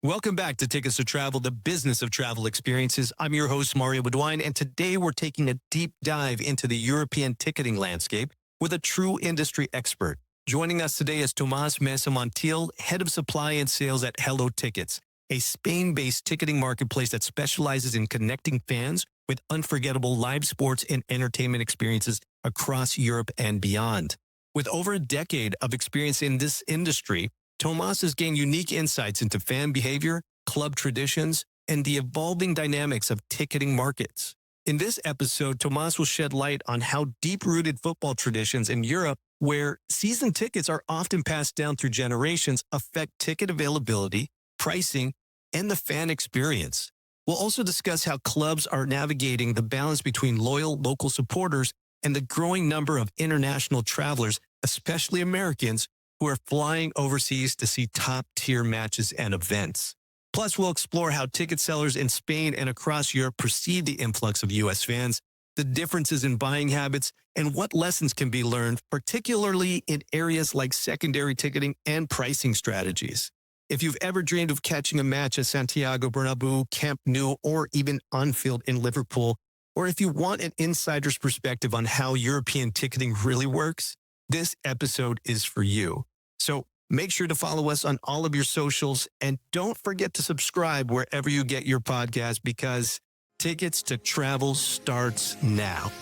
Welcome back to Tickets to Travel, the business of travel experiences. I'm your host, Mario Bauduin, and today we're taking a deep dive into the European ticketing landscape with a true industry expert. Joining us today is Mesa Montiel, Head of Supply and Sales at Hello Tickets, a Spain-based ticketing marketplace that specializes in connecting fans with unforgettable live sports and entertainment experiences across Europe and beyond. With over a decade of experience in this industry, Tomas has gained unique insights into fan behavior, club traditions, and the evolving dynamics of ticketing markets. In this episode, Tomas will shed light on how deep-rooted football traditions in Europe, where season tickets are often passed down through generations, affect ticket availability, pricing, and the fan experience. We'll also discuss how clubs are navigating the balance between loyal local supporters and the growing number of international travelers, especially Americans, who are flying overseas to see top-tier matches and events. Plus, we'll explore how ticket sellers in Spain and across Europe perceive the influx of U.S. fans, the differences in buying habits, and what lessons can be learned, particularly in areas like secondary ticketing and pricing strategies. If you've ever dreamed of catching a match at Santiago Bernabeu, Camp Nou, or even Anfield in Liverpool, or if you want an insider's perspective on how European ticketing really works, this episode is for you. So make sure to follow us on all of your socials and don't forget to subscribe wherever you get your podcast because Tickets to Travel starts now.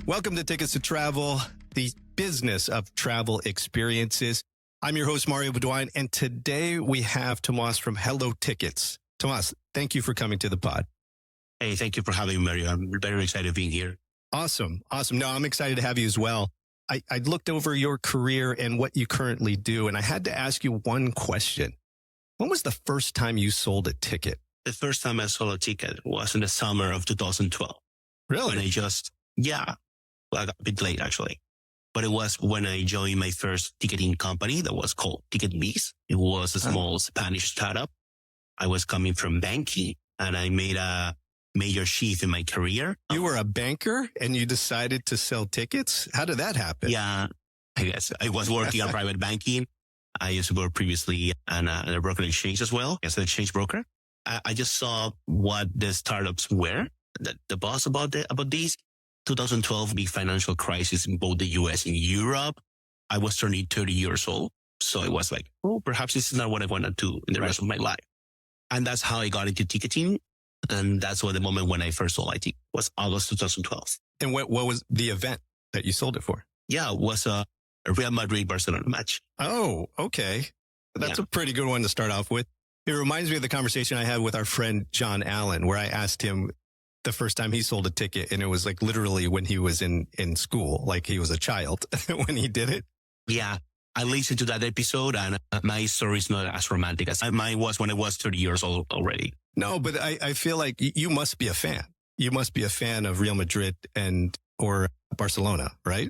Welcome to Tickets to Travel, the business of travel experiences. I'm your host, Mario Bauduin, and today we have Tomas from Hello Tickets. Tomas, thank you for coming to the pod. Hey, thank you for having me, Mario. I'm very excited being here. Awesome. No, I'm excited to have you as well. I looked over your career and what you currently do, and I had to ask you one question. When was the first time you sold a ticket? The first time I sold a ticket was in the summer of 2012. Really? Well, I got a bit late actually, but it was when I joined my first ticketing company that was called Ticket Mesa. It was a small Spanish startup. I was coming from banking and I made a major shift in my career. You were a banker and you decided to sell tickets? How did that happen? Yeah, I guess I was working on private banking. I used to work previously on a broker exchange as well as an exchange broker. I just saw what the startups were, the buzz about these. 2012, big financial crisis in both the US and Europe. I was turning 30 years old. So it was like, perhaps this is not what I want to do in the rest of my life. And that's how I got into ticketing. And that's what the moment when I first sold, I think, was August 2012. And what was the event that you sold it for? Yeah, it was a Real Madrid-Barcelona match. Oh, okay. That's a pretty good one to start off with. It reminds me of the conversation I had with our friend John Allen, where I asked him the first time he sold a ticket, and it was like literally when he was in school, like he was a child when he did it. Yeah, I listened to that episode, and my story is not as romantic as mine was when I was 30 years old already. No, but I feel like you must be a fan. You must be a fan of Real Madrid or Barcelona, right?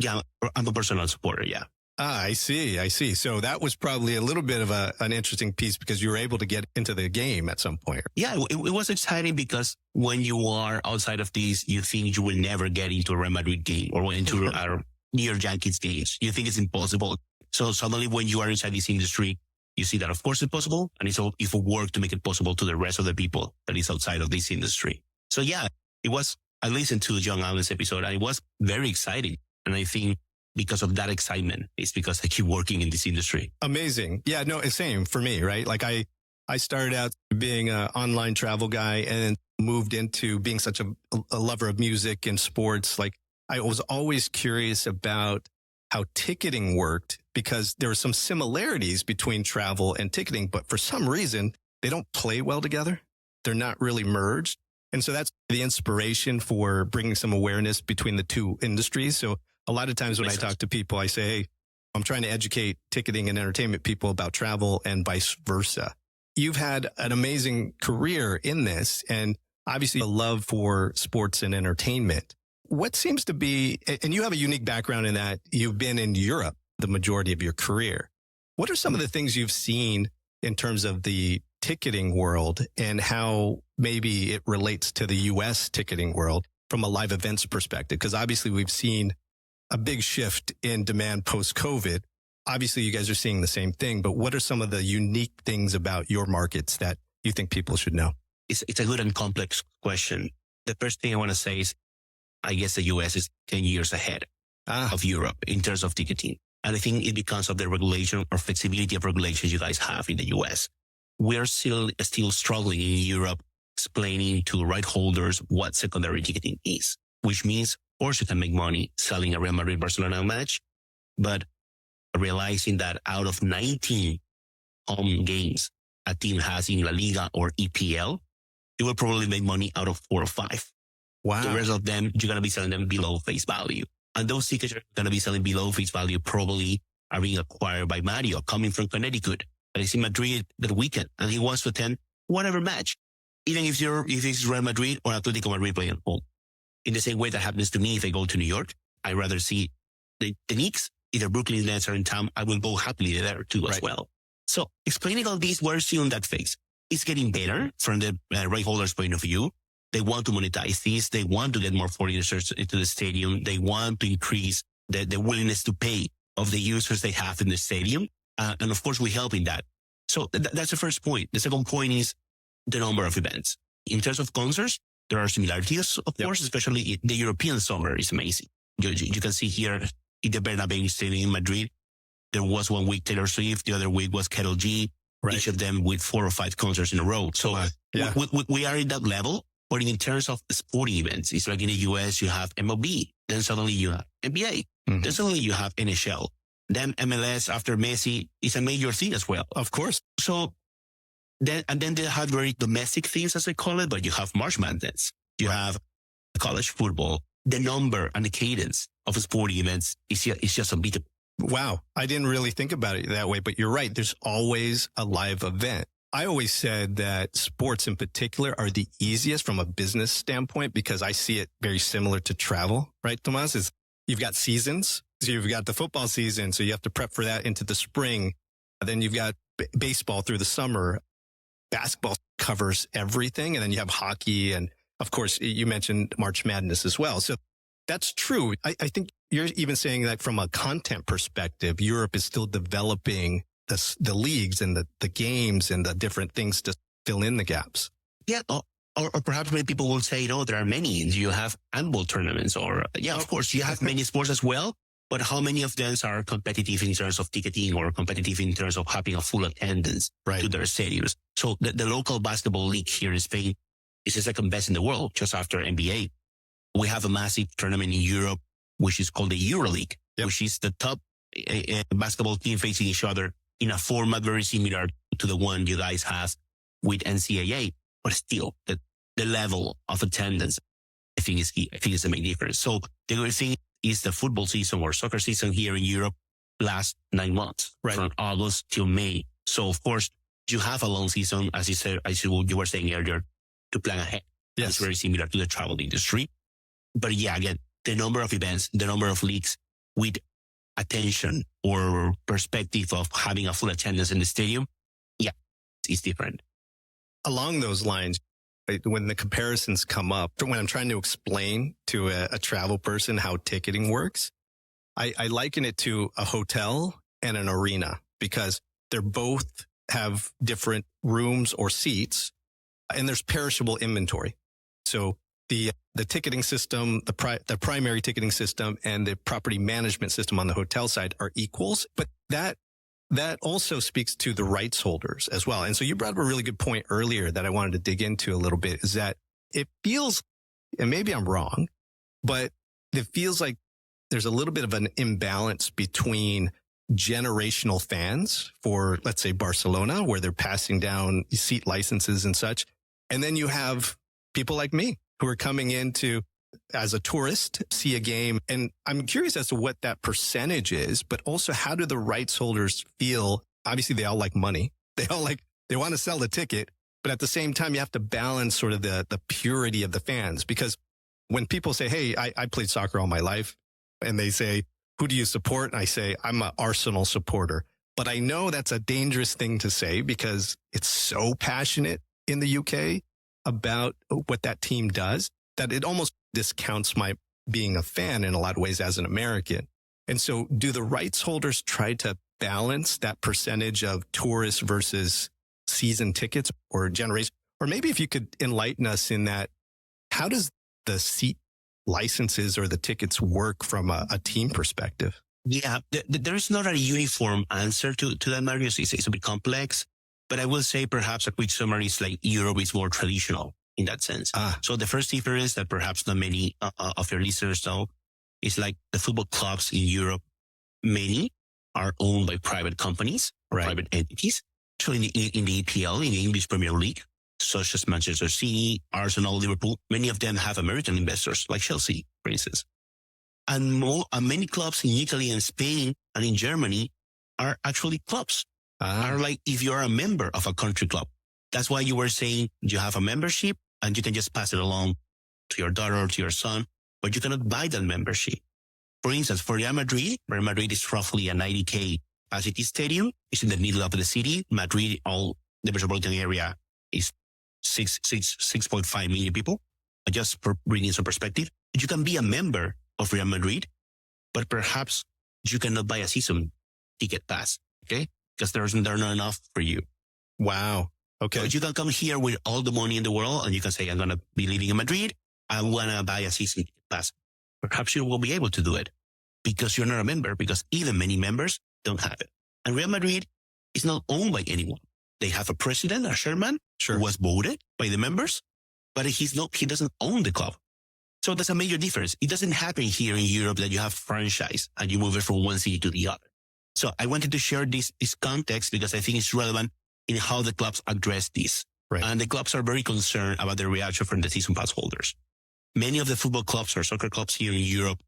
Yeah, I'm a Barcelona supporter, yeah. I see. So that was probably a little bit of an interesting piece because you were able to get into the game at some point. Yeah, it was exciting because when you are outside of this, you think you will never get into a Real Madrid game or into our New York Yankees games. You think it's impossible. So suddenly when you are inside this industry, you see that of course it's possible. And it's all if we work to make it possible to the rest of the people that is outside of this industry. So yeah, I listened to John Allen's episode and it was very exciting. And I think because of that excitement, it's because I keep working in this industry. Amazing. Yeah, no, it's same for me, right? Like I started out being an online travel guy and then moved into being such a lover of music and sports. Like I was always curious about how ticketing worked because there were some similarities between travel and ticketing, but for some reason they don't play well together. They're not really merged. And so that's the inspiration for bringing some awareness between the two industries. So a lot of times when I talk to people, I say, hey, I'm trying to educate ticketing and entertainment people about travel and vice versa. You've had an amazing career in this and obviously a love for sports and entertainment. what seems to be, and you have a unique background in that you've been in Europe the majority of your career. What are some of the things you've seen in terms of the ticketing world and how maybe it relates to the US ticketing world from a live events perspective? Because obviously we've seen a big shift in demand post-COVID. Obviously you guys are seeing the same thing, but what are some of the unique things about your markets that you think people should know? It's a good and complex question. The first thing I want to say is, I guess the US is 10 years ahead of Europe in terms of ticketing. And I think it because of the regulation or flexibility of regulations you guys have in the US. We're still struggling in Europe explaining to right holders what secondary ticketing is, which means, of course, you can make money selling a Real Madrid-Barcelona match, but realizing that out of 19 home games a team has in La Liga or EPL, you will probably make money out of 4 or 5. Wow. The rest of them, you're going to be selling them below face value. And those tickets are going to be selling below face value probably are being acquired by Mario coming from Connecticut. And he's in Madrid that weekend and he wants to attend whatever match, even if it's Real Madrid or Atletico Madrid playing at home. In the same way that happens to me if I go to New York, I'd rather see the Knicks, either Brooklyn Nets are in town, I will go happily there too as well. So explaining all this, we're still in that phase. It's getting better from the right holders' point of view. They want to monetize this. They want to get more foreigners into the stadium. They want to increase the willingness to pay of the users they have in the stadium. And of course, we help in that. So that's the first point. The second point is the number of events. In terms of concerts, there are similarities, of course, especially the European summer is amazing. You can see here in the Bernabeu Stadium in Madrid, there was 1 week Taylor Swift, the other week was Karol G, each of them with 4 or 5 concerts in a row. So we are in that level. But in terms of sporting events, it's like in the US, you have MLB. Then suddenly you have NBA. Then suddenly you have NHL. Then MLS after Messi is a major thing as well. Of course. So then they have very domestic things, as I call it, but you have March Madness. You have college football. The number and the cadence of sporting events is just unbeatable. Wow. I didn't really think about it that way, but you're right. There's always a live event. I always said that sports in particular are the easiest from a business standpoint because I see it very similar to travel, right, Tomas? Is you've got seasons. So you've got the football season, so you have to prep for that into the spring. Then you've got baseball through the summer. Basketball covers everything. And then you have hockey. And of course, you mentioned March Madness as well. So that's true. I think you're even saying that from a content perspective, Europe is still developing the leagues and the games and the different things to fill in the gaps. Yeah. Or perhaps many people will say, there are many. You have handball tournaments of course, you have many sports as well. But how many of them are competitive in terms of ticketing or competitive in terms of having a full attendance to their stadiums? So the local basketball league here in Spain is the second best in the world, just after NBA. We have a massive tournament in Europe, which is called the EuroLeague, which is the top basketball team facing each other in a format very similar to the one you guys have with NCAA, but still the level of attendance, I think is key. I think is the main difference. So the good thing is the football season or soccer season here in Europe lasts 9 months, from August till May. So of course you have a long season, as you said, you were saying earlier, to plan ahead. Yes. It's very similar to the travel industry. But again, the number of events, the number of leagues with attention or perspective of having a full attendance in the stadium, it's different. Along those lines, when the comparisons come up, when I'm trying to explain to a travel person how ticketing works, I liken it to a hotel and an arena because they're both have different rooms or seats and there's perishable inventory. So the ticketing system, the primary ticketing system and the property management system on the hotel side are equals, but that also speaks to the rights holders as well. And so you brought up a really good point earlier that I wanted to dig into a little bit is that it feels, and maybe I'm wrong, but it feels like there's a little bit of an imbalance between generational fans for, let's say, Barcelona, where they're passing down seat licenses and such. And then you have people like me who are coming in to, as a tourist, see a game. And I'm curious as to what that percentage is, but also how do the rights holders feel? Obviously, they all like money. They want to sell the ticket, but at the same time, you have to balance sort of the purity of the fans because when people say, hey, I played soccer all my life, and they say, who do you support? And I say, I'm an Arsenal supporter. But I know that's a dangerous thing to say because it's so passionate in the UK about what that team does that it almost discounts my being a fan in a lot of ways as an American. And so do the rights holders try to balance that percentage of tourists versus season tickets or generation? Or maybe if you could enlighten us in that, how does the seat licenses or the tickets work from a team perspective? Yeah, there's not a uniform answer to that, Mario. It's a bit complex, but I will say perhaps a quick summary is like Europe is more traditional in that sense. So the first difference that perhaps not many of your listeners know is like the football clubs in Europe, many are owned by private companies, private entities. So in the EPL, in the English Premier League, such as Manchester City, Arsenal, Liverpool, many of them have American investors like Chelsea, for instance. And many clubs in Italy and Spain and in Germany are actually clubs. Are like if you're a member of a country club. That's why you were saying you have a membership and you can just pass it along to your daughter or to your son, but you cannot buy that membership. For instance, for Real Madrid is roughly a 90K capacity stadium. It's in the middle of the city. Madrid, all the metropolitan area is 6.5 million people. Just for bringing some perspective, you can be a member of Real Madrid, but perhaps you cannot buy a season ticket pass, okay? Because there are not enough for you. Wow. Okay. So you can come here with all the money in the world and you can say, I'm going to be living in Madrid. I want to buy a season ticket pass. Perhaps you will be able to do it because you're not a member, because even many members don't have it. And Real Madrid is not owned by anyone. They have a president, a chairman, who was voted by the members, but he doesn't own the club. So that's a major difference. It doesn't happen here in Europe that you have franchise and you move it from one city to the other. So I wanted to share this context because I think it's relevant in how the clubs address this. Right. And the clubs are very concerned about the reaction from the season pass holders. Many of the football clubs or soccer clubs here in Europe,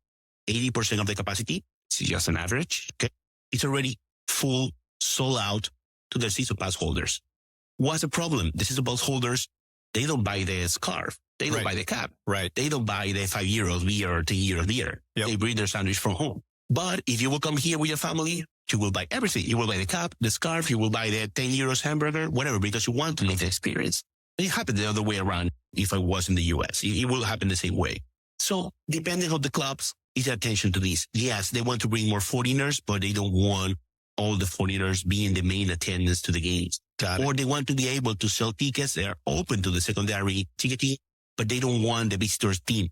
80% of the capacity, it's just an average, okay, it's already full, sold out to their season pass holders. What's the problem? The season pass holders, they don't buy the scarf. They don't buy the cap. Right. They don't buy the 5 euros beer or 10 euros beer. Yep. They bring their sandwich from home. But if you will come here with your family, you will buy everything. You will buy the cap, the scarf, you will buy the 10 euros hamburger, whatever, because you want to live the experience. It happened the other way around if I was in the US. It will happen the same way. So depending on the clubs, is attention to this. Yes, they want to bring more foreigners, but they don't want all the foreigners being the main attendance to the games. Or they want to be able to sell tickets. They are open to the secondary ticketing, but they don't want the visitors team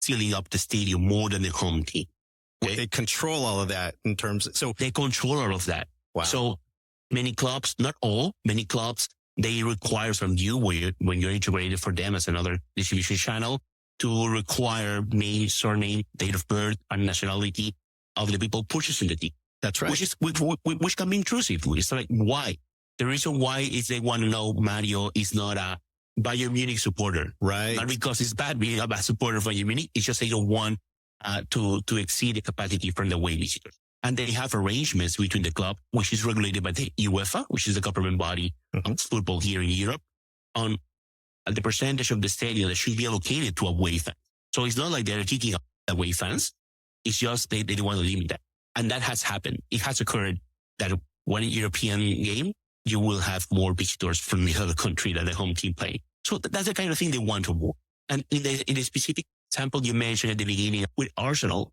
filling up the stadium more than the home team. Okay? They control all of that in terms of, so they control all of that. Wow. So many clubs, not all, many clubs, they require from you when you're integrated for them as another distribution channel to require name, surname, date of birth, and nationality of the people purchasing the ticket. That's right. Which can be intrusive. It's like, why? The reason why is they want to know Mario is not a Bayern Munich supporter. Right. Not because it's bad being a bad supporter of Bayern Munich. It's just they don't want to exceed the capacity from the away visitors. And they have arrangements between the club, which is regulated by the UEFA, which is the government body of football here in Europe, on the percentage of the stadium that should be allocated to away fans. So it's not like they're taking away fans. It's just they don't want to limit that. And that has happened. It has occurred that one European game, you will have more visitors from the other country than the home team play. So that's the kind of thing they want to avoid. And in the specific example you mentioned at the beginning with Arsenal,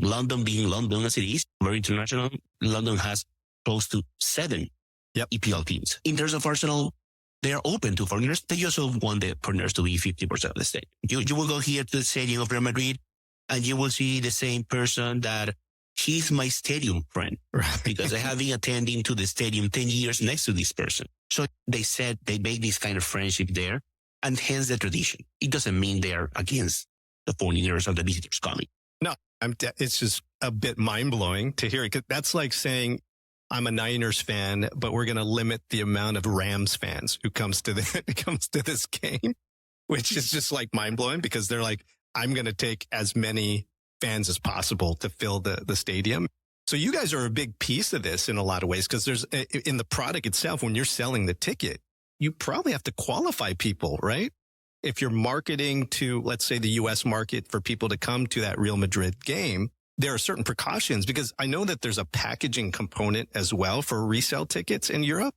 London being London as it is, very international, London has close to 7 EPL teams. In terms of Arsenal, they are open to foreigners. They also want the foreigners to be 50% of the stadium. You will go here to the stadium of Real Madrid and you will see the same person that he's my stadium friend. Right. Because I have been attending to the stadium 10 years next to this person. So they said they made this kind of friendship there and hence the tradition. It doesn't mean they're against the foreigners or the visitors coming. No, it's just a bit mind blowing to hear it. 'Cause that's like saying, I'm a Niners fan, but we're going to limit the amount of Rams fans who comes to this game, which is just like mind blowing because they're like, I'm going to take as many fans as possible to fill the stadium. So you guys are a big piece of this in a lot of ways because there's in the product itself, when you're selling the ticket, you probably have to qualify people, right? if you're marketing to, let's say, the US market for people to come to that Real Madrid game, there are certain precautions because I know that there's a packaging component as well for resale tickets in Europe.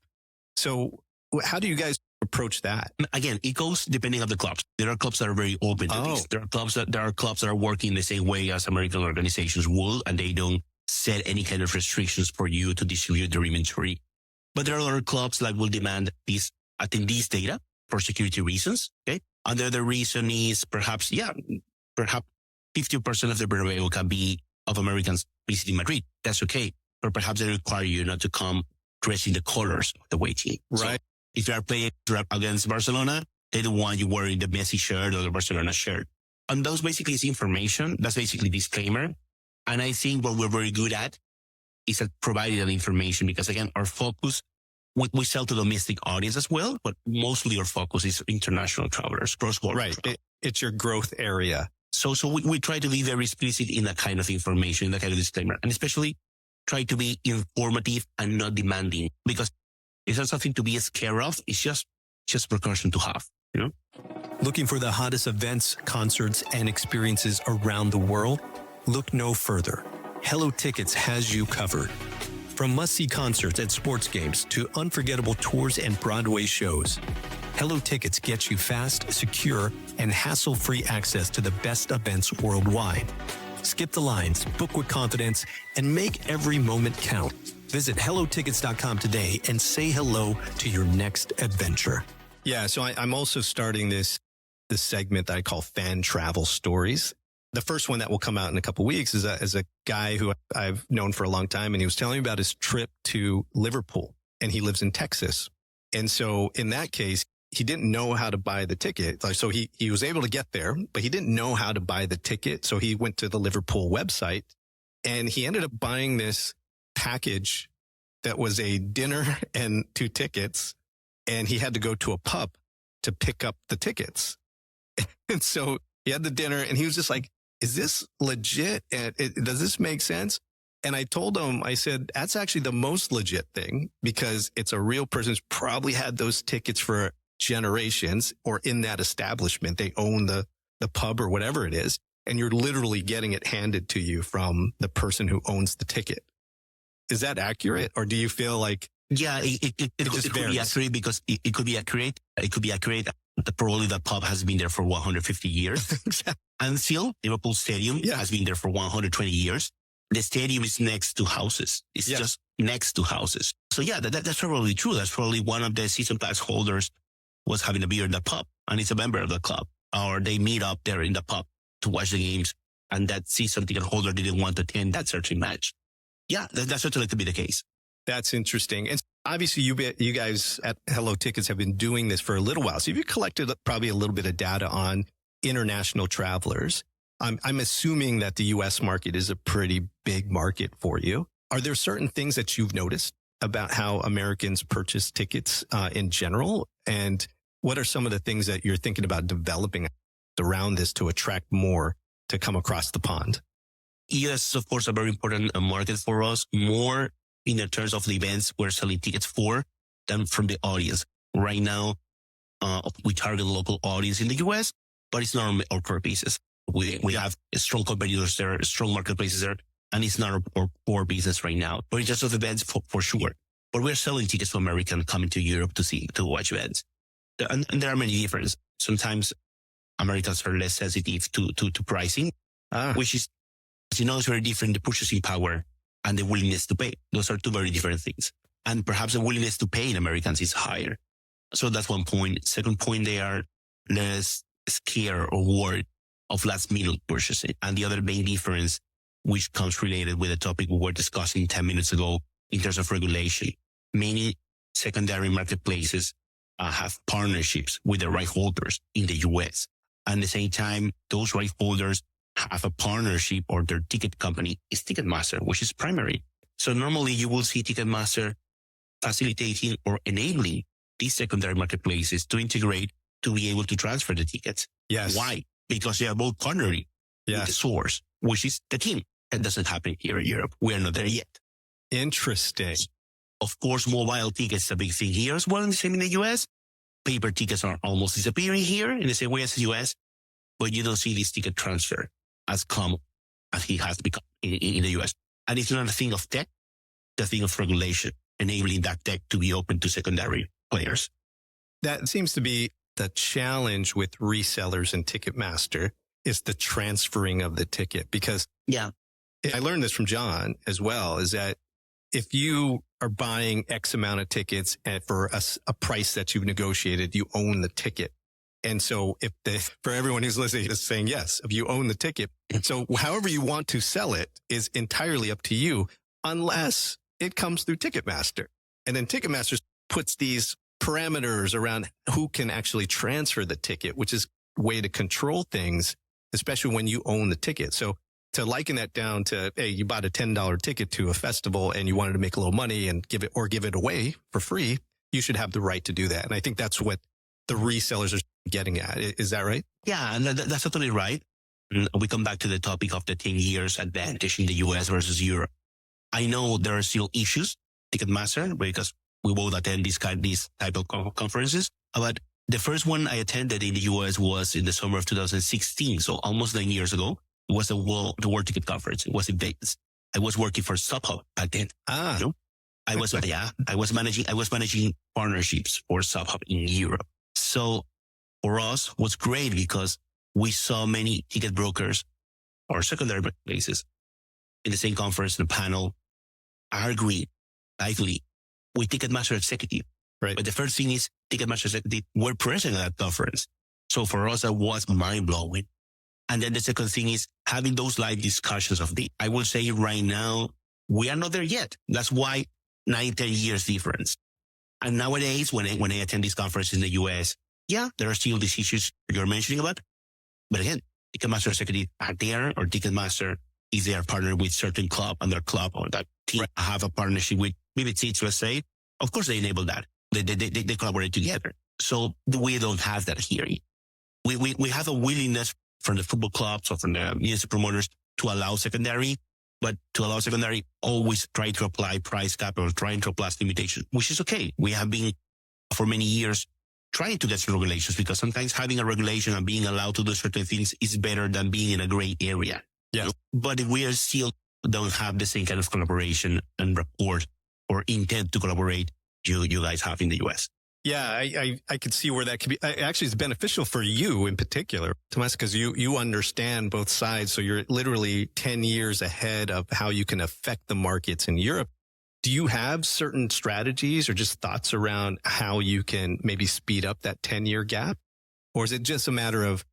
So how do you guys approach that? Again, it goes depending on the clubs. There are clubs that are very open to this. There are clubs that are working the same way as American organizations will, and they don't set any kind of restrictions for you to distribute their inventory. But there are other clubs that will demand these attendees data for security reasons. Okay. And the other reason is perhaps 50% of the Bernabeu can be of Americans visiting Madrid. That's okay. But perhaps they require you not to come dressing the colors of the away team. Right. So if you are playing against Barcelona, they don't want you wearing the Messi shirt or the Barcelona shirt. And those basically is information. That's basically disclaimer. And I think what we're very good at is at providing that information because again, our focus, we sell to domestic audience as well, but mostly our focus is international travelers, cross-border. Right. It's your growth area. So we try to be very explicit in that kind of information, in that kind of disclaimer, and especially try to be informative and not demanding because it's not something to be scared of. It's just precaution to have, you know? Looking for the hottest events, concerts, and experiences around the world? Look no further. Hello Tickets has you covered. From must-see concerts at sports games to unforgettable tours and Broadway shows, Hello Tickets gets you fast, secure, and hassle-free access to the best events worldwide. Skip the lines, book with confidence, and make every moment count. Visit HelloTickets.com today and say hello to your next adventure. Yeah, so I'm also starting this segment that I call Fan Travel Stories. The first one that will come out in a couple of weeks is a guy who I've known for a long time, and he was telling me about his trip to Liverpool, and he lives in Texas. And so in that case, he didn't know how to buy the ticket. So he was able to get there, but he didn't know how to buy the ticket. So he went to the Liverpool website and he ended up buying this package that was a dinner and 2 tickets. And he had to go to a pub to pick up the tickets. And so he had the dinner and he was just like, is this legit? And does this make sense? And I told him, I said, that's actually the most legit thing because it's a real person who's probably had those tickets for generations or in that establishment. They own the pub or whatever it is. And you're literally getting it handed to you from the person who owns the ticket. Is that accurate? Or do you feel like... Yeah, it could be accurate because it could be accurate. It could be accurate. Probably the pub has been there for 150 years. Exactly. And still, Liverpool Stadium has been there for 120 years. The stadium is next to houses. It's just next to houses. So yeah, that's probably true. That's probably one of the season pass holders was having a beer in the pub and it's a member of the club, or they meet up there in the pub to watch the games. And that season ticket holder didn't want to attend that certain match. Yeah, that certainly could be the case. That's interesting. And obviously you guys at Hello Tickets have been doing this for a little while. So you've collected probably a little bit of data on international travelers. I'm assuming that the US market is a pretty big market for you. Are there certain things that you've noticed about how Americans purchase tickets in general? And what are some of the things that you're thinking about developing around this to attract more to come across the pond? Yes, of course, a very important market for us, more in the terms of the events we're selling tickets for than from the audience. Right now, we target the local audience in the US, but it's not our core business. We have strong competitors there, strong marketplaces there, and it's not our core business right now. But in terms of events, for sure. But we're selling tickets to Americans coming to Europe to watch events. And there are many differences. Sometimes Americans are less sensitive to pricing, which is, as you know, it's very different, the purchasing power and the willingness to pay. Those are 2 very different things. And perhaps the willingness to pay in Americans is higher. So that's one point. Second point, they are less scared or worried of last minute purchasing. And the other main difference, which comes related with the topic we were discussing 10 minutes ago in terms of regulation, many secondary marketplaces have partnerships with the right holders in the US. And at the same time, those right holders have a partnership or their ticket company is Ticketmaster, which is primary. So normally you will see Ticketmaster facilitating or enabling these secondary marketplaces to integrate to be able to transfer the tickets. Yes. Why? Because they are both partnering with the source, which is the team. That doesn't happen here in Europe. We are not there yet. Interesting. Of course, mobile tickets is a big thing here as well, and the same in the US. paper tickets are almost disappearing here in the same way as the US, but you don't see this ticket transfer as common as it has become in the US. And it's not a thing of tech, it's a thing of regulation, enabling that tech to be open to secondary players. That seems to be the challenge with resellers and Ticketmaster is the transferring of the ticket. Because I learned this from John as well, is that if you are buying X amount of tickets and for a price that you've negotiated, you own the ticket. And so for everyone who's listening is saying, yes, if you own the ticket. So however you want to sell it is entirely up to you, unless it comes through Ticketmaster. And then Ticketmaster puts these parameters around who can actually transfer the ticket, which is a way to control things, especially when you own the ticket. So to liken that down to, hey, you bought a $10 ticket to a festival and you wanted to make a little money and give it away for free, you should have the right to do that. And I think that's what the resellers are getting at. Is that right? Yeah, and that's totally right. And we come back to the topic of the 10 years advantage in the US versus Europe. I know there are still issues, Ticketmaster, because we both attend these type of conferences. But the first one I attended in the US was in the summer of 2016. So almost 9 years ago. It was the World Ticket Conference. It was in Vegas. I was working for StubHub back then. You know? I was managing partnerships for StubHub in Europe. So for us, it was great because we saw many ticket brokers or secondary places in the same conference, in the panel, arguing lively with Ticketmaster executive. Right. But the first thing is Ticketmaster executive were present at that conference. So for us, that was mind blowing. And then the second thing is having those live discussions I will say right now, we are not there yet. That's why 9-10 years difference. And nowadays, when I attend these conferences in the US, there are still these issues you're mentioning about. But again, Ticketmaster executive are there, or Ticketmaster is their partner with certain club, and their club or that team have a partnership with maybe Seats, let's say. Of course, they enable that. They collaborate together. So we don't have that here. We have a willingness from the football clubs or from the music promoters to allow secondary, but to allow secondary, always try to apply price cap or trying to apply limitation, which is okay. We have been for many years trying to get some regulations, because sometimes having a regulation and being allowed to do certain things is better than being in a gray area. Yeah. You know? But we are still don't have the same kind of collaboration and rapport or intent to collaborate you guys have in the US. Yeah, I could see where that could be. Actually, it's beneficial for you in particular, Tomas, because you understand both sides. So you're literally 10 years ahead of how you can affect the markets in Europe. Do you have certain strategies or just thoughts around how you can maybe speed up that 10-year gap? Or is it just a matter of,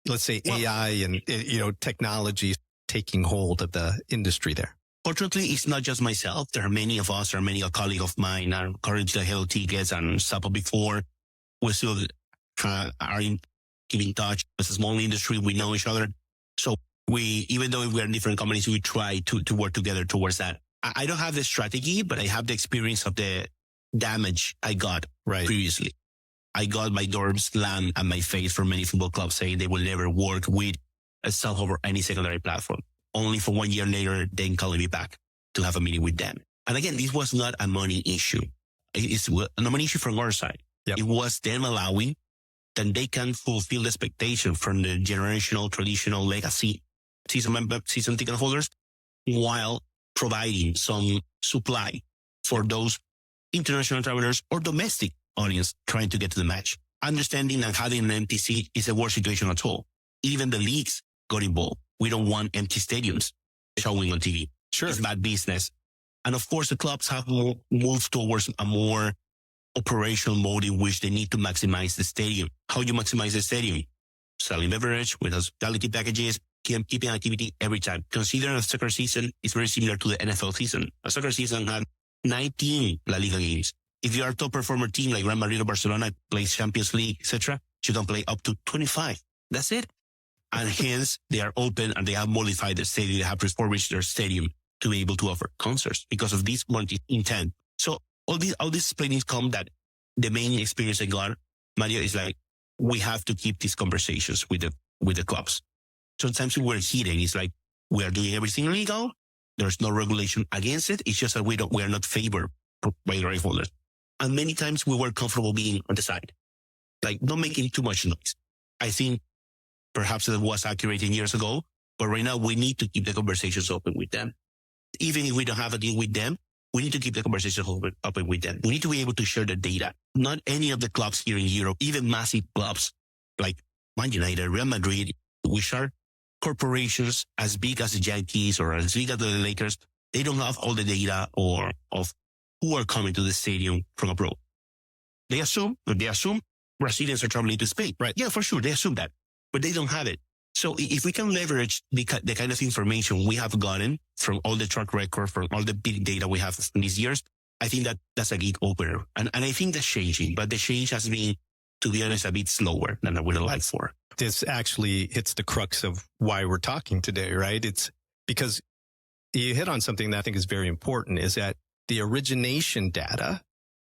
let's say, AI and, technology taking hold of the industry there? Fortunately, it's not just myself. There are many of us, there are many colleagues of mine are currently held tickets and stuff before. We still are keep in touch. It's a small industry. We know each other. So even though we are in different companies, we try to work together towards that. I don't have the strategy, but I have the experience of the damage I got previously. I got my door slammed at my face from many football clubs saying they will never work with a StubHub or any secondary platform. Only for 1 year later, then calling me back to have a meeting with them. And again, this was not a money issue. It's a money issue from our side. Yep. It was them allowing that they can fulfill the expectation from the generational, traditional legacy season ticket holders while providing some supply for those international travelers or domestic audience trying to get to the match. Understanding that having an empty seat is a worse situation at all. Even the leagues got involved. We don't want empty stadiums showing on TV. Sure. It's bad business. And of course, the clubs have moved towards a more operational mode in which they need to maximize the stadium. How you maximize the stadium? Selling beverage with hospitality packages, keeping activity every time. Consider a soccer season is very similar to the NFL season. A soccer season had 19 La Liga games. If you are a top performer team like Real Madrid or Barcelona, plays Champions League, etc., you can play up to 25. That's it. And hence, they are open and they have modified their stadium. They have refurbished their stadium to be able to offer concerts because of this intent. So all these explanations come that the main experience I got, Mario, is like, we have to keep these conversations with the clubs. Sometimes we're heated. It's like, we are doing everything legal. There's no regulation against it. It's just that we are not favored by the right holders. And many times we were comfortable being on the side. like not making too much noise. I think perhaps that was accurate 10 years ago, but right now we need to keep the conversations open with them. Even if we don't have a deal with them, we need to keep the conversation open with them. We need to be able to share the data. Not any of the clubs here in Europe, even massive clubs like Man United, Real Madrid, which are corporations as big as the Yankees or as big as the Lakers, they don't have all the data or of who are coming to the stadium from abroad. They assume Brazilians are traveling to Spain. Right. Yeah, for sure. They assume that, but they don't have it. So if we can leverage the kind of information we have gotten from all the track record, from all the big data we have in these years, I think that's a gate opener. And I think that's changing, but the change has been, to be honest, a bit slower than I would have liked for. This actually hits the crux of why we're talking today, right? It's because you hit on something that I think is very important, is that the origination data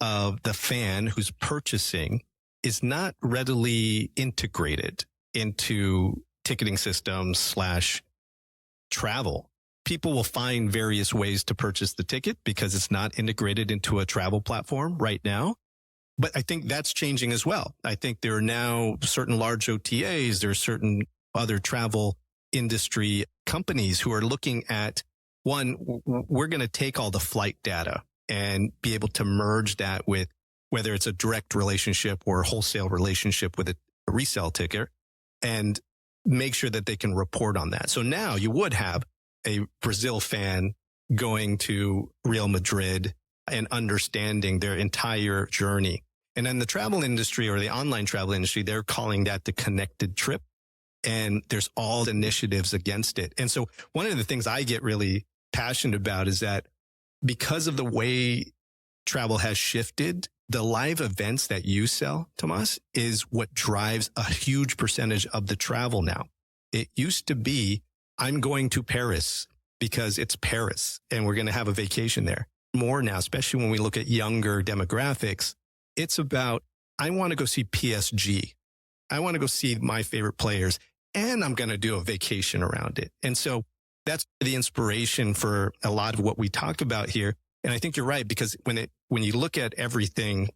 of the fan who's purchasing is not readily integrated into ticketing systems / travel. People will find various ways to purchase the ticket because it's not integrated into a travel platform right now. But I think that's changing as well. I think there are now certain large OTAs, there are certain other travel industry companies who are looking at, one, we're going to take all the flight data and be able to merge that with whether it's a direct relationship or a wholesale relationship with a resale ticker and make sure that they can report on that. So now you would have a Brazil fan going to Real Madrid and understanding their entire journey. And then the travel industry or the online travel industry, they're calling that the connected trip. And there's all initiatives against it. And so one of the things I get really passionate about is that because of the way travel has shifted, the live events that you sell, Tomas, is what drives a huge percentage of the travel now. It used to be, I'm going to Paris because it's Paris and we're going to have a vacation there. More now, especially when we look at younger demographics, it's about, I want to go see PSG. I want to go see my favorite players and I'm going to do a vacation around it. And so that's the inspiration for a lot of what we talk about here. And I think you're right, because when you look at everything,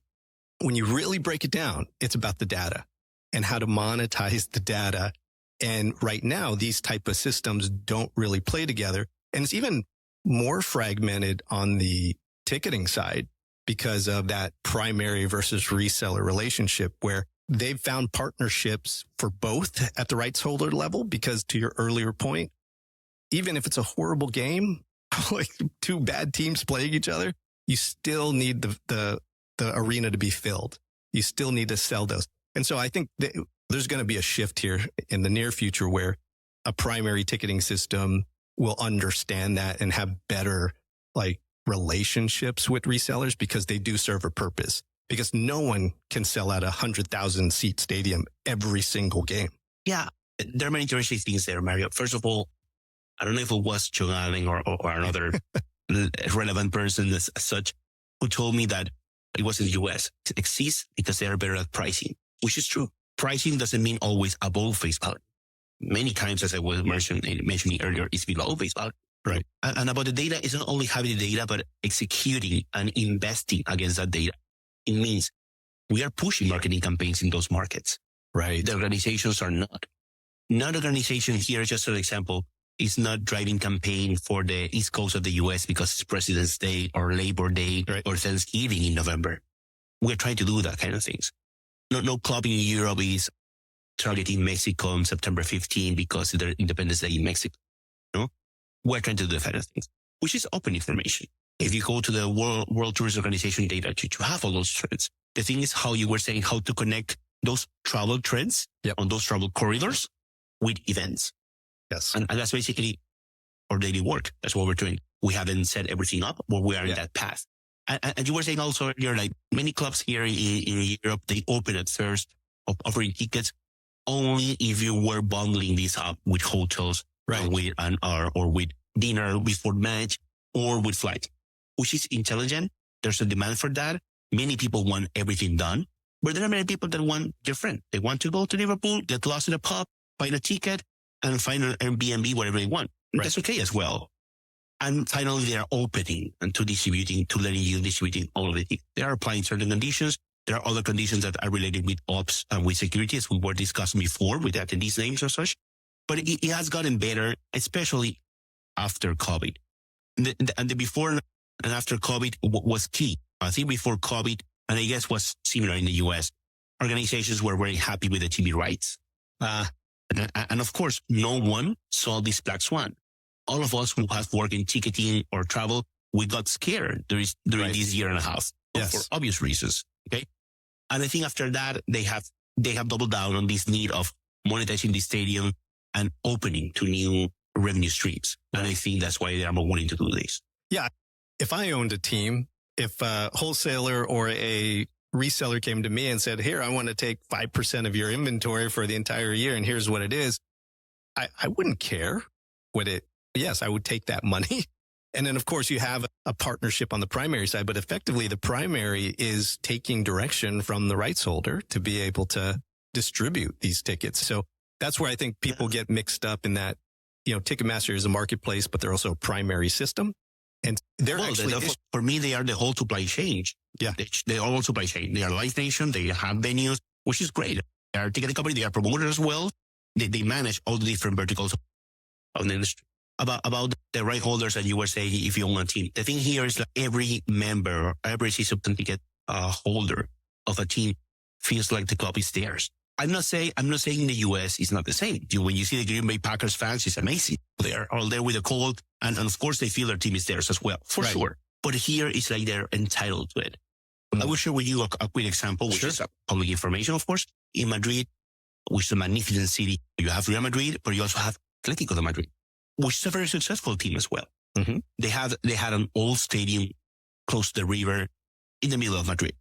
when you really break it down, it's about the data and how to monetize the data. And right now, these type of systems don't really play together. And it's even more fragmented on the ticketing side because of that primary versus reseller relationship, where they've found partnerships for both at the rights holder level. Because to your earlier point, even if it's a horrible game, like two bad teams playing each other, you still need the arena to be filled. You still need to sell those. And so I think there's going to be a shift here in the near future where a primary ticketing system will understand that and have better relationships with resellers, because they do serve a purpose, because no one can sell out 100,000 seat stadium every single game. Yeah, there are many interesting things there, Mario. First of all, I don't know if it was John Allen or another relevant person as such who told me that it was in the US. It exists because they are better at pricing, which is true. Pricing doesn't mean always above face value. Many times, as I was mentioning earlier, it's below face value. Right. And about the data, it's not only having the data, but executing and investing against that data. It means we are pushing marketing campaigns in those markets. Right. The organizations are not. Not organization here, just an example, is not driving campaign for the East Coast of the US because it's President's Day or Labor Day or Thanksgiving in November. We're trying to do that kind of things. No club in Europe is targeting Mexico on September 15 because of their Independence Day in Mexico. No, we're trying to do that kind of things, which is open information. If you go to the World Tourism Organization data, you have all those trends. The thing is how you were saying, how to connect those travel trends on those travel corridors with events. Yes. And that's basically our daily work. That's what we're doing. We haven't set everything up, but we are in that path. And you were saying also, you're like many clubs here in Europe, they open at first offering tickets only if you were bundling this up with hotels, or with dinner before match or with flight, which is intelligent. There's a demand for that. Many people want everything done, but there are many people that want different. They want to go to Liverpool, get lost in a pub, find a ticket, and find an Airbnb, whatever they want. Right. That's okay as well. And finally, they are opening and to letting you distributing all of it. They are applying certain conditions. There are other conditions that are related with ops and with security, as we were discussing before with attendees' names or such. But it has gotten better, especially after COVID. And the before and after COVID was key. I think before COVID, and I guess was similar in the US, organizations were very happy with the TV rights. And of course, no one saw this black swan. All of us who have worked in ticketing or travel, we got scared during this year and a half for obvious reasons. Okay. And I think after that, they have doubled down on this need of monetizing the stadium and opening to new revenue streams. And I think that's why they are more willing to do this. Yeah. If I owned a team, if a wholesaler or a reseller came to me and said, here, I want to take 5% of your inventory for the entire year, and here's what it is, I wouldn't care yes, I would take that money. And then, of course, you have a partnership on the primary side, but effectively the primary is taking direction from the rights holder to be able to distribute these tickets. So that's where I think people get mixed up in that, Ticketmaster is a marketplace, but they're also a primary system. And they're for me, they are the whole supply chain. Yeah. They are all supply chain. They are Live Nation. They have venues, which is great. They are a ticketing company. They are promoters as well. They manage all the different verticals of the industry. About the right holders that you were saying, if you own a team, the thing here is that every member, every season ticket holder of a team feels like the club is theirs. I'm not saying in the US it's not the same. When you see the Green Bay Packers fans, it's amazing. They are all there with a cold, and of course they feel their team is theirs as well, for sure. But here it's like they're entitled to it. I will share with you a quick example, which is public information, of course. In Madrid, which is a magnificent city, you have Real Madrid, but you also have Atletico de Madrid, which is a very successful team as well. Mm-hmm. They had an old stadium close to the river in the middle of Madrid.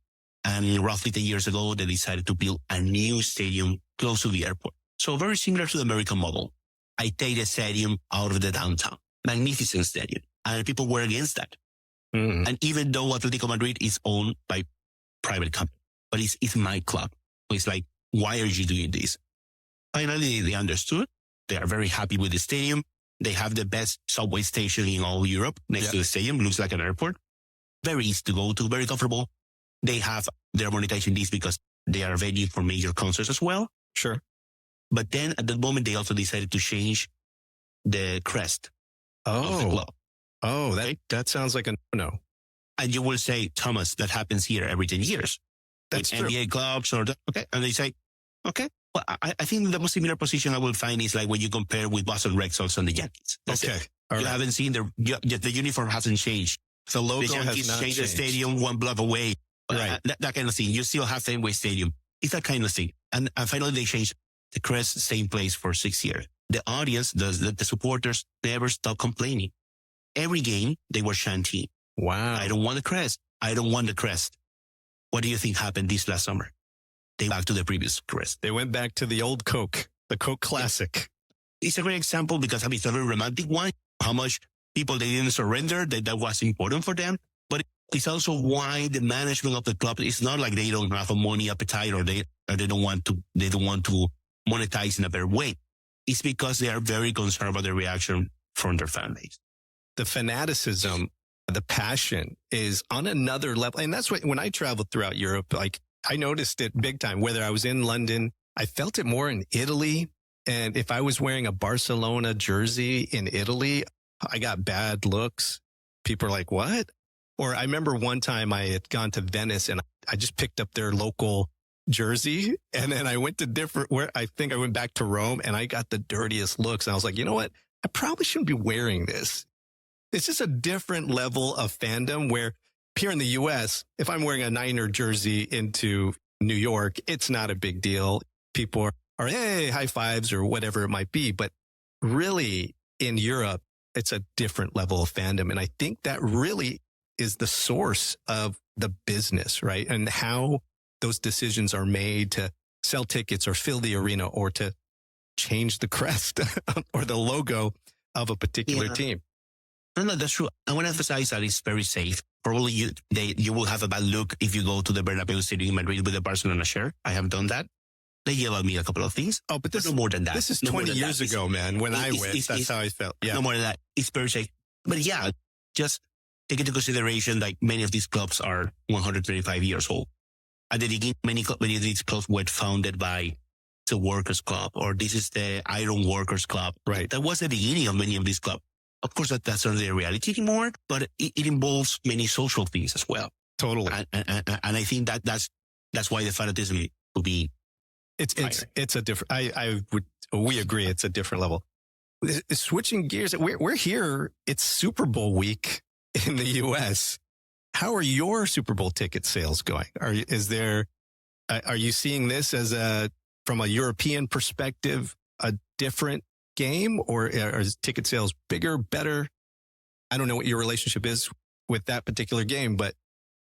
And roughly 10 years ago, they decided to build a new stadium close to the airport. So very similar to the American model. I take the stadium out of the downtown. Magnificent stadium. And people were against that. Mm-hmm. And even though Atletico Madrid is owned by private company, but it's my club. It's like, why are you doing this? Finally, they understood. They are very happy with the stadium. They have the best subway station in all Europe next to the stadium. Looks like an airport. Very easy to go to, very comfortable. They have their monetization deals because they are a venue for major concerts as well. Sure. But then at that moment, they also decided to change the crest of the club. Oh, that sounds like a no. And you will say, Thomas, that happens here every 10 years. That's true. NBA clubs okay. And they say, okay. Well, I think the most similar position I will find is like when you compare with Boston Red Sox and the Yankees. That's okay. It. You haven't seen the uniform hasn't changed. The logo the Yankees has not changed. changed. The stadium one block away. Right. That kind of thing. You still have Fenway Stadium. It's that kind of thing. And finally they changed the crest, same place for 6 years. The audience, the supporters never stopped complaining. Every game they were chanting. Wow. I don't want the crest. I don't want the crest. What do you think happened this last summer? They back to the previous crest. They went back to the old Coke, the Coke Classic. It's a great example because it's a very romantic one. How much people they didn't surrender, that was important for them. But it's also why the management of the club is not like they don't have a money appetite or they don't want to monetize in a better way. It's because they are very concerned about the reaction from their fan base. The fanaticism, the passion is on another level. And that's what, when I traveled throughout Europe, like I noticed it big time, whether I was in London, I felt it more in Italy. And if I was wearing a Barcelona jersey in Italy, I got bad looks. People are like, what? Or I remember one time I had gone to Venice and I just picked up their local jersey. And then I went to I think I went back to Rome and I got the dirtiest looks. And I was like, you know what? I probably shouldn't be wearing this. It's just a different level of fandom where here in the US, if I'm wearing a Niner jersey into New York, it's not a big deal. People are, hey, high fives or whatever it might be. But really in Europe, it's a different level of fandom. And I think that really is the source of the business, right? And how those decisions are made to sell tickets or fill the arena or to change the crest or the logo of a particular team. No, that's true. I want to emphasize that it's very safe. Probably you will have a bad look if you go to the Bernabeu Stadium in Madrid with a Barcelona shirt. I have done that. They yell at me a couple of things. Oh, but this no more than that. This is 20 years ago, man. When I went, that's how I felt. Yeah. No more than that. It's very safe. But yeah, just take into consideration like many of these clubs are 125 years old. At the beginning, many of these clubs were founded by the Workers Club, or this is the Iron Workers Club. Right. That was the beginning of many of these clubs. Of course, that's not the reality anymore, but it involves many social things as well. Totally. And I think that's why the fanatism will be. It's a different, we agree. It's a different level. Switching gears, we're here. It's Super Bowl week in the U.S. How are your Super Bowl ticket sales going? Are you seeing this as from a European perspective, a different game, or are ticket sales bigger, better? I don't know what your relationship is with that particular game, but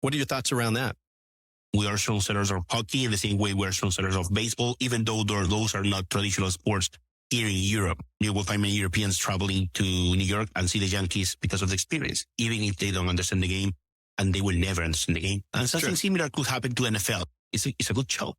what are your thoughts around that? We are strong sellers of hockey in the same way we are strong sellers of baseball, even though those are not traditional sports here in Europe. You will find many Europeans traveling to New York and see the Yankees because of the experience, even if they don't understand the game, and they will never understand the game. And something similar could happen to NFL. It's a good show.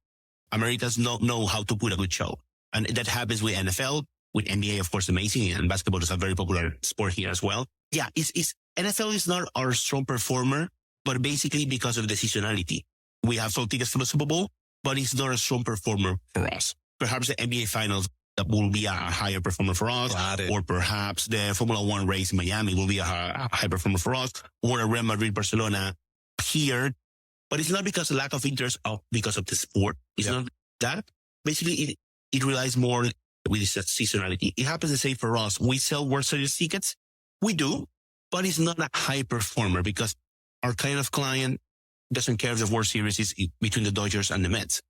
Americans know how to put a good show. And that happens with NFL, with NBA, of course, amazing. And basketball is a very popular sport here as well. Yeah, NFL is not our strong performer, but basically because of the seasonality. We have sold tickets for the Super Bowl, but it's not a strong performer for us. Perhaps the NBA Finals that will be a higher performer for us, or perhaps the Formula One race in Miami will be a high performer for us, or a Real Madrid Barcelona here. But it's not because of lack of interest, because of the sport. It's not that. Basically, it relies more with this seasonality. It happens the same for us. We sell World Series tickets. We do, but it's not a high performer because our kind of client doesn't care if the World Series is between the Dodgers and the Mets.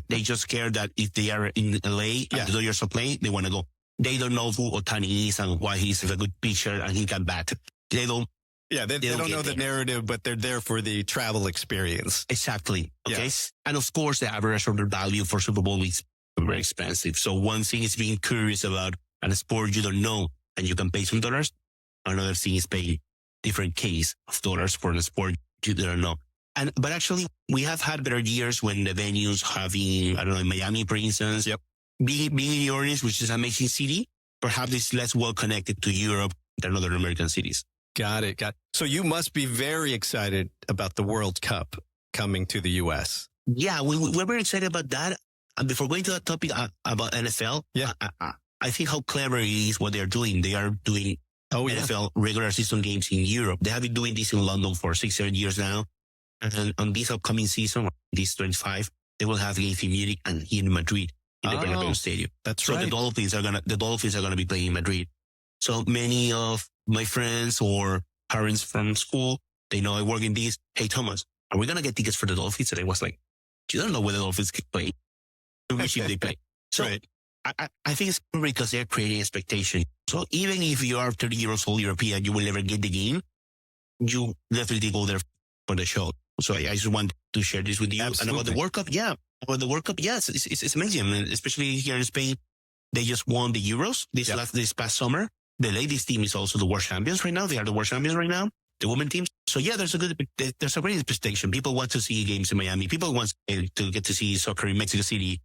They just care that if they are in LA and the Dodgers are playing, they want to go. They don't know who Ohtani is and why he's a good pitcher and he can bat. They don't. Yeah, they don't know the narrative, but they're there for the travel experience. Exactly. Okay. Yes. And of course, the average order value for Super Bowl is very expensive. So one thing is being curious about a sport you don't know and you can pay some dollars. Another thing is paying different case of dollars for the sport you don't know. But actually, we have had better years when the venues have been, I don't know, in Miami, for instance. Yep. Being in New Orleans, which is an amazing city, perhaps it's less well connected to Europe than other American cities. Got it. So you must be very excited about the World Cup coming to the U.S. Yeah, we're very excited about that. And before going to that topic about NFL, I think how clever it is what they're doing. They are doing NFL regular season games in Europe. They have been doing this in London for 6-7 years now. And on this upcoming season, this 25, they will have games in Munich and here in Madrid in the Bernabeu Stadium. That's right. So the Dolphins are gonna be playing in Madrid. So many of my friends or parents from school, they know I work in this. Hey, Thomas, are we gonna get tickets for the Dolphins? And I was like, you don't know where the Dolphins can play. Which if they play. So I think it's because they're creating expectation. So even if you are 30 years old European, you will never get the game. You definitely go there for the show. So I just want to share this with you. Absolutely. And about the World Cup, yes, it's amazing. And especially here in Spain, they just won the Euros this past summer. The ladies team is also the world champions right now. They are the world champions right now, the women teams. So yeah, there's a great expectation. People want to see games in Miami. People want to get to see soccer in Mexico City.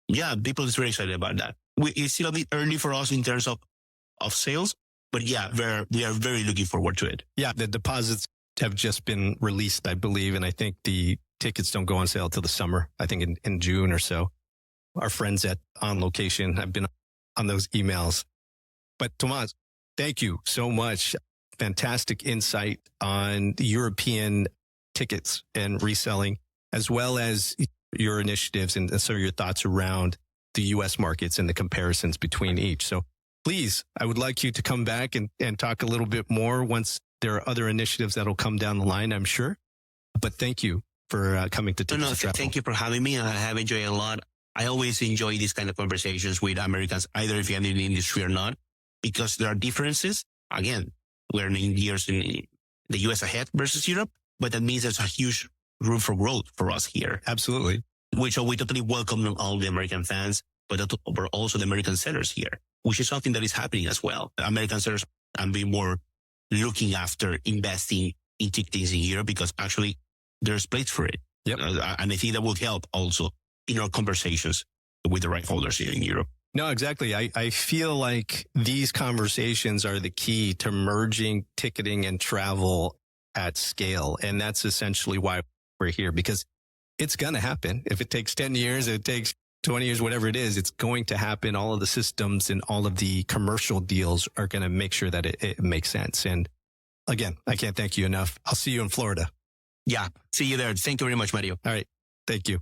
Yeah, people is very excited about that. It's still a bit early for us in terms of sales, but yeah, we are very looking forward to it. Yeah, the deposits have just been released, I believe. And I think the tickets don't go on sale till the summer, I think in June or so. Our friends at On Location have been on those emails. But Tomas, thank you so much. Fantastic insight on the European tickets and reselling, as well as your initiatives and some of your thoughts around the U.S. markets and the comparisons between each. So please, I would like you to come back and talk a little bit more once there are other initiatives that'll come down the line, I'm sure. But thank you for coming to Tickets to Travel. Thank you for having me. I have enjoyed it a lot. I always enjoy these kind of conversations with Americans, either if you're in the industry or not, because there are differences. Again, we're in years in the U.S. ahead versus Europe, but that means there's a huge room for growth for us here. Absolutely. We totally welcome all the American fans, but also the American sellers here, which is something that is happening as well. American sellers are being more looking after investing in tickets in Europe because actually there's place for it. Yep. And I think that will help also in our conversations with the right holders here in Europe. No, exactly. I feel like these conversations are the key to merging ticketing and travel at scale. And that's essentially why we're here, because it's going to happen. If it takes 10 years, it takes 20 years, whatever it is, it's going to happen. All of the systems and all of the commercial deals are going to make sure that it makes sense. And again, I can't thank you enough. I'll see you in Florida. Yeah. See you there. Thank you very much, Mario. All right. Thank you.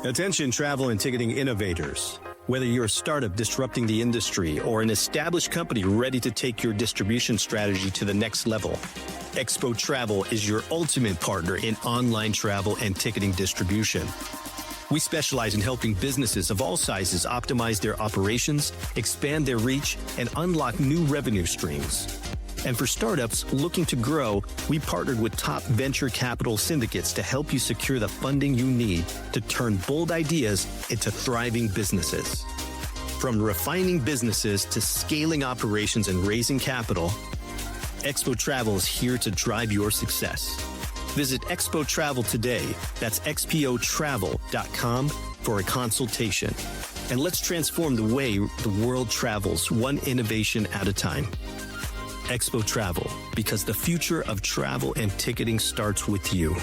Attention travel and ticketing innovators. Whether you're a startup disrupting the industry or an established company ready to take your distribution strategy to the next level, Expo Travel is your ultimate partner in online travel and ticketing distribution. We specialize in helping businesses of all sizes optimize their operations, expand their reach, and unlock new revenue streams. And for startups looking to grow, we partnered with top venture capital syndicates to help you secure the funding you need to turn bold ideas into thriving businesses. From refining businesses to scaling operations and raising capital, Expo Travel is here to drive your success. Visit Expo Travel today. That's xpotravel.com for a consultation. And let's transform the way the world travels, one innovation at a time. Expo Travel, because the future of travel and ticketing starts with you.